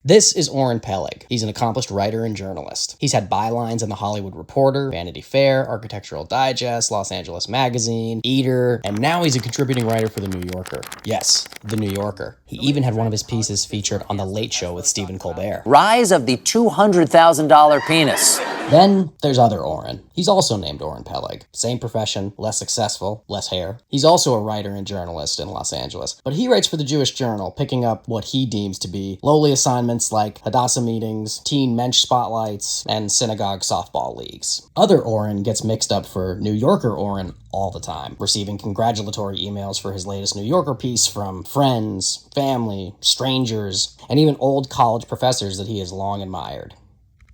This is Oren Peleg. He's an accomplished writer and journalist. He's had bylines in The Hollywood Reporter, Vanity Fair, Architectural Digest, Los Angeles Magazine, Eater, and now he's a contributing writer for The New Yorker. Yes, The New Yorker. He even had one of his pieces featured on The Late Show with Stephen Colbert. Rise of the $200,000 penis. Then there's other Oren. He's also named Oren Peleg. Same profession, less successful, less hair. He's also a writer and journalist in Los Angeles, but he writes for the Jewish Journal, picking up what he deems to be lowly assignments like Hadassah meetings, teen mensch spotlights, and synagogue softball leagues. Other Oren gets mixed up for New Yorker Oren all the time, receiving congratulatory emails for his latest New Yorker piece from friends, family, strangers, and even old college professors that he has long admired.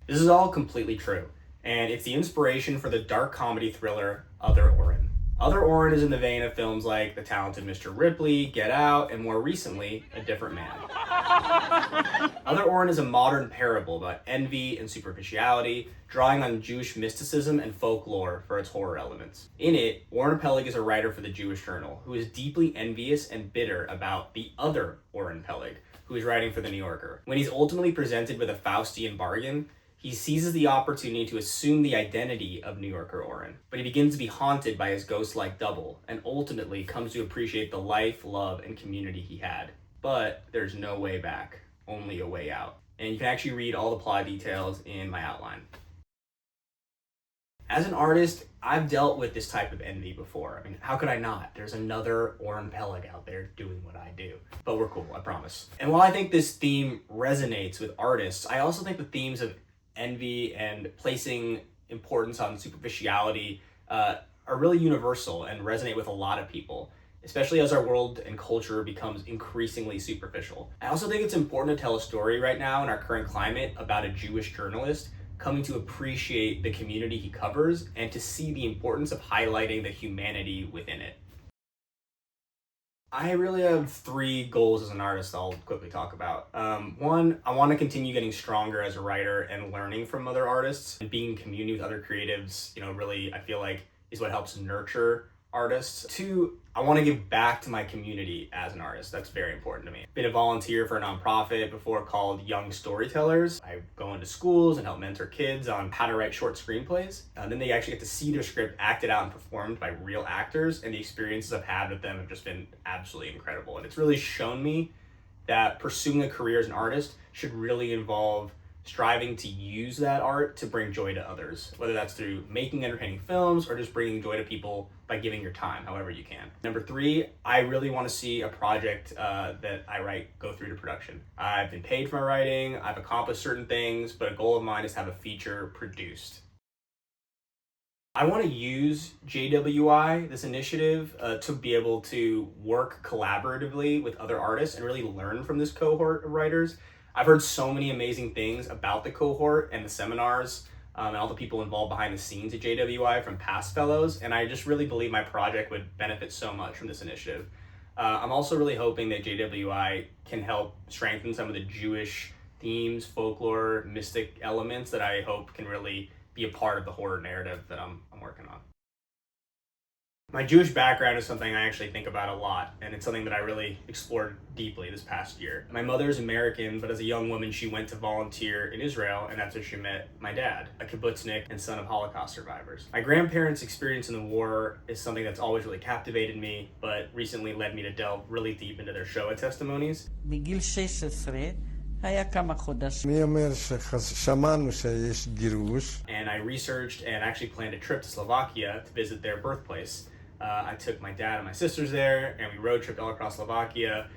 This is all completely true, and it's the inspiration for the dark comedy thriller Other Oren. Other Oren is in the vein of films like The Talented Mr. Ripley, Get Out, and more recently, A Different Man. Other Oren is a modern parable about envy and superficiality, drawing on Jewish mysticism and folklore for its horror elements. In it, Oren Peleg is a writer for the Jewish Journal who is deeply envious and bitter about the other Oren Peleg, who is writing for the New Yorker. When he's ultimately presented with a Faustian bargain, he seizes the opportunity to assume the identity of New Yorker Oren, but he begins to be haunted by his ghost-like double, and ultimately comes to appreciate the life, love, and community he had. But there's no way back, only a way out. And you can actually read all the plot details in my outline. As an artist, I've dealt with this type of envy before. I mean, how could I not? There's another Oren Peleg out there doing what I do. But we're cool, I promise. And while I think this theme resonates with artists, I also think the themes of envy and placing importance on superficiality are really universal and resonate with a lot of people, especially as our world and culture becomes increasingly superficial. I also think it's important to tell a story right now in our current climate about a Jewish journalist coming to appreciate the community he covers and to see the importance of highlighting the humanity within it. I really have 3 goals as an artist I'll quickly talk about. One, I want to continue getting stronger as a writer and learning from other artists, and being in community with other creatives, really, I feel like is what helps nurture artists. 2, I want to give back to my community as an artist. That's very important to me. Been a volunteer for a nonprofit before called Young Storytellers. I go into schools and help mentor kids on how to write short screenplays. And then they actually get to see their script acted out and performed by real actors, and the experiences I've had with them have just been absolutely incredible. And it's really shown me that pursuing a career as an artist should really involve striving to use that art to bring joy to others, whether that's through making entertaining films or just bringing joy to people by giving your time however you can. Number 3, I really want to see a project that I write go through to production. I've been paid for my writing, I've accomplished certain things, but a goal of mine is to have a feature produced. I want to use JWI, this initiative, to be able to work collaboratively with other artists and really learn from this cohort of writers. I've heard so many amazing things about the cohort and the seminars and all the people involved behind the scenes at JWI from past fellows, and I just really believe my project would benefit so much from this initiative. I'm also really hoping that JWI can help strengthen some of the Jewish themes, folklore, mystic elements that I hope can really be a part of the horror narrative that I'm working on. My Jewish background is something I actually think about a lot, and it's something that I really explored deeply this past year. My mother is American, but as a young woman, she went to volunteer in Israel, and that's where she met my dad, a kibbutznik and son of Holocaust survivors. My grandparents' experience in the war is something that's always really captivated me, but recently led me to delve really deep into their Shoah testimonies. בגיל 16 היה כמה חודשים. מי אומר ששמענו שיש גירוש? And I researched and actually planned a trip to Slovakia to visit their birthplace. I took my dad and my sisters there, and we road tripped all across Slovakia,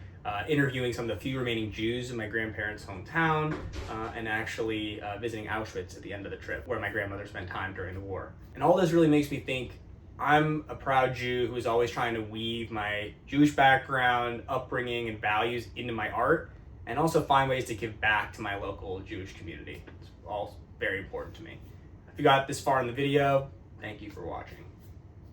interviewing some of the few remaining Jews in my grandparents' hometown, and actually visiting Auschwitz at the end of the trip, where my grandmother spent time during the war. And all this really makes me think I'm a proud Jew who is always trying to weave my Jewish background, upbringing, and values into my art, and also find ways to give back to my local Jewish community. It's all very important to me. If you got this far in the video, thank you for watching.